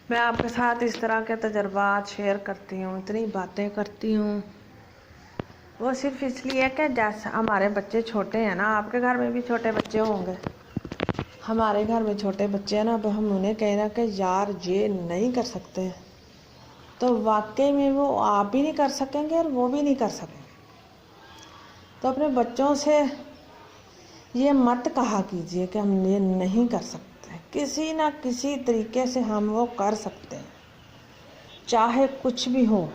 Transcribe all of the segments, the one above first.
میں آپ کے ساتھ اس طرح کے تجربات شیئر کرتی ہوں، اتنی باتیں کرتی ہوں، وہ صرف اس لیے کہ جیسے ہمارے بچے چھوٹے ہیں نا، آپ کے گھر میں بھی چھوٹے بچے ہوں گے، ہمارے گھر میں چھوٹے بچے ہیں نا، اب ہم انہیں کہیں نا کہ یار یہ نہیں کر سکتے، تو واقعی میں وہ آپ بھی نہیں کر سکیں گے اور وہ بھی نہیں کر سکیں گے۔ تو اپنے بچوں سے یہ مت کہا کیجئے کہ ہم یہ نہیں کر سکتے، کسی نہ کسی طریقے سے ہم وہ کر سکتے ہیں، چاہے کچھ بھی ہو،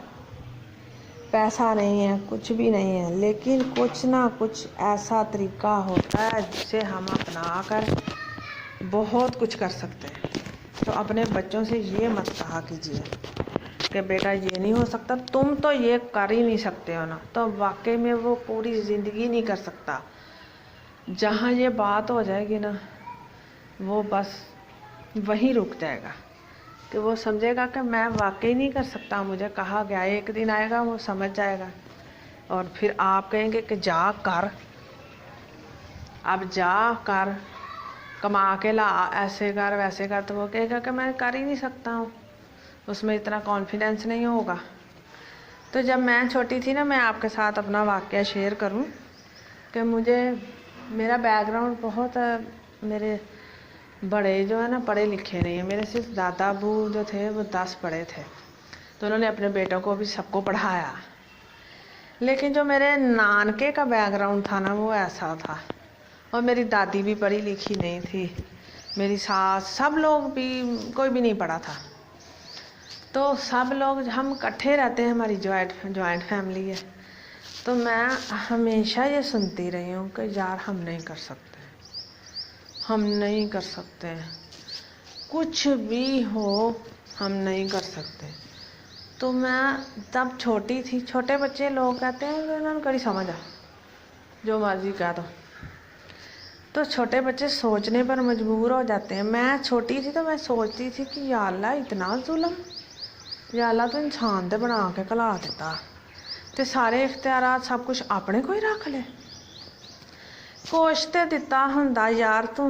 پیسہ نہیں ہے، کچھ بھی نہیں ہے، لیکن کچھ نہ کچھ ایسا طریقہ ہوتا ہے جس سے ہم اپنا کر بہت کچھ کر سکتے ہیں۔ تو اپنے بچوں سے یہ مت کہا کیجئے کہ بیٹا یہ نہیں ہو سکتا، تم تو یہ کر ہی نہیں سکتے ہو نا، تو واقعی میں وہ پوری زندگی نہیں کر سکتا۔ جہاں یہ بات ہو جائے گی نا، وہ بس وہیں رک جائے گا کہ وہ سمجھے گا کہ میں واقعی نہیں کر سکتا، مجھے کہا گیا، ایک دن آئے گا وہ سمجھ جائے گا، اور پھر آپ کہیں گے کہ جا کر، اب جا کر کما کے لا، ایسے کر ویسے کر، تو وہ کہے گا کہ میں کر ہی نہیں سکتا ہوں، اس میں اتنا کانفیڈینس نہیں ہوگا۔ تو جب میں چھوٹی تھی نا، میں آپ کے ساتھ اپنا واقعہ شیئر کروں کہ میرا بیک گراؤنڈ بہت، میرے بڑے جو ہے نا پڑھے لکھے نہیں ہیں، میرے صرف دادا ابو جو تھے وہ 10 پڑھے تھے، تو انہوں نے اپنے بیٹوں کو بھی سب کو پڑھایا، لیکن جو میرے نانکے کا بیک گراؤنڈ تھا نا وہ ایسا تھا، اور میری دادی بھی پڑھی لکھی نہیں تھی، میری ساس، سب لوگ بھی، کوئی بھی نہیں پڑھا تھا، تو سب لوگ ہم اکٹھے رہتے ہیں، ہماری جوائنٹ فیملی ہے، تو میں ہمیشہ یہ سنتی رہی ہوں کہ یار ہم نہیں کر سکتے، ہم نہیں کر سکتے، کچھ بھی ہو ہم نہیں کر سکتے۔ تو میں تب چھوٹی تھی، چھوٹے بچے لوگ کہتے ہیں کہ انہوں نے کڑی سمجھ آ، جو مرضی کہہ دو، تو چھوٹے بچے سوچنے پر مجبور ہو جاتے ہیں۔ میں چھوٹی تھی تو میں سوچتی تھی کہ یا اللہ اتنا ظلم، یا اللہ تو انسان تے بنا کے کلا دیتا تے سارے اختیارات سب کچھ اپنے کو ہی رکھ لے، کوش تے دتا ہوندا یار تو،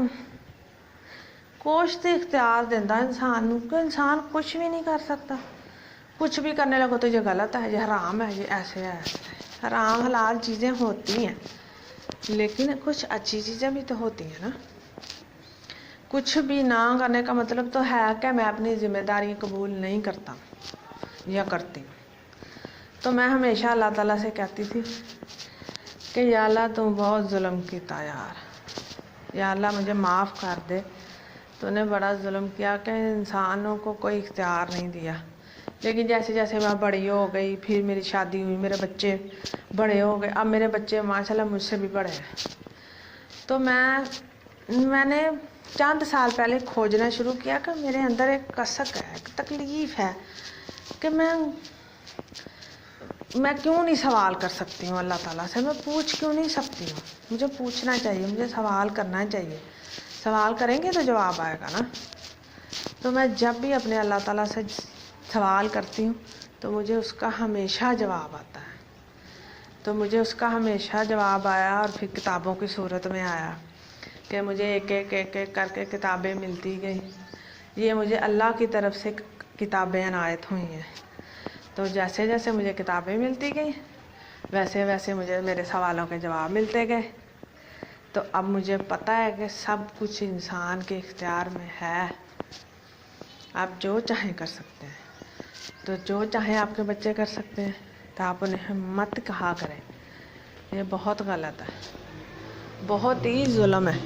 کوش تے اختیار دینا انسان نو کہ انسان کچھ بھی نہیں کر سکتا، کچھ بھی کرنے لگو تو یہ غلط ہے، یہ حرام ہے، یہ ایسے ہے، حرام حلال چیزیں ہوتی ہیں، لیکن کچھ اچھی چیزیں بھی تو ہوتی ہیں نا۔ کچھ بھی نہ کرنے کا مطلب تو ہے کہ میں اپنی ذمہ داری قبول نہیں کرتا یا کرتی، تو میں ہمیشہ اللہ تعالیٰ سے کہتی تھی کہ یا اللہ تو بہت ظلم کیتا یار، یا اللہ مجھے معاف کر دے، تو نے بڑا ظلم کیا کہ انسانوں کو کوئی اختیار نہیں دیا۔ لیکن جیسے جیسے میں بڑی ہو گئی، پھر میری شادی ہوئی، میرے بچے بڑے ہو گئے، اب میرے بچے ماشاءاللہ مجھ سے بھی بڑے ہیں، تو میں نے چند سال پہلے کھوجنا شروع کیا کہ میرے اندر ایک کسک ہے، ایک تکلیف ہے کہ میں کیوں نہیں سوال کر سکتی ہوں اللہ تعالیٰ سے، میں پوچھ کیوں نہیں سکتی ہوں، مجھے پوچھنا چاہیے، مجھے سوال کرنا چاہیے، سوال کریں گے تو جواب آئے گا نا۔ تو میں جب بھی اپنے اللہ تعالیٰ سے سوال کرتی ہوں تو مجھے اس کا ہمیشہ جواب آتا ہے، تو مجھے اس کا ہمیشہ جواب آیا، اور پھر کتابوں کی صورت میں آیا کہ مجھے ایک ایک کر کے کتابیں ملتی گئیں، یہ مجھے اللہ کی طرف سے کتابیں عنایت ہوئی ہیں، تو جیسے جیسے مجھے کتابیں ملتی گئیں ویسے ویسے مجھے میرے سوالوں کے جواب ملتے گئے، تو اب مجھے پتہ ہے کہ سب کچھ انسان کے اختیار میں ہے، آپ جو چاہیں کر سکتے ہیں، تو جو چاہیں آپ کے بچے کر سکتے ہیں، تو آپ انہیں مت کہا کریں، یہ بہت غلط ہے، بہت ہی ظلم ہے۔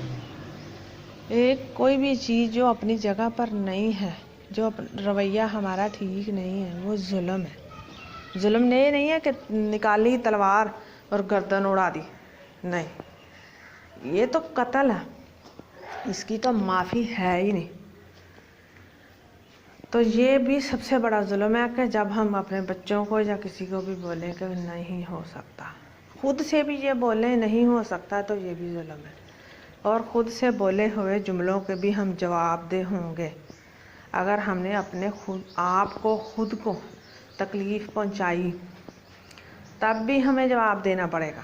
ایک کوئی بھی چیز جو اپنی جگہ پر نہیں ہے، جو رویہ ہمارا ٹھیک نہیں ہے، وہ ظلم ہے۔ ظلم یہ نہیں ہے کہ نکالی تلوار اور گردن اڑا دی، نہیں، یہ تو قتل ہے، اس کی تو معافی ہے ہی نہیں۔ تو یہ بھی سب سے بڑا ظلم ہے کہ جب ہم اپنے بچوں کو یا کسی کو بھی بولیں کہ نہیں ہو سکتا، خود سے بھی یہ بولیں نہیں ہو سکتا، تو یہ بھی ظلم ہے، اور خود سے بولے ہوئے جملوں کے بھی ہم جواب دہ ہوں گے۔ اگر ہم نے اپنے خود کو تکلیف پہنچائی تب بھی ہمیں جواب دینا پڑے گا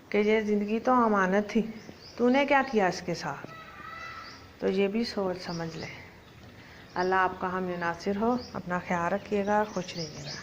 کہ یہ زندگی تو امانت تھی، تو نے کیا کیا اس کے ساتھ، تو یہ بھی سوچ سمجھ لے۔ اللہ آپ کا ہم ناصر ہو. اپنا خیال رکھیے گا. خوش رہیے گا.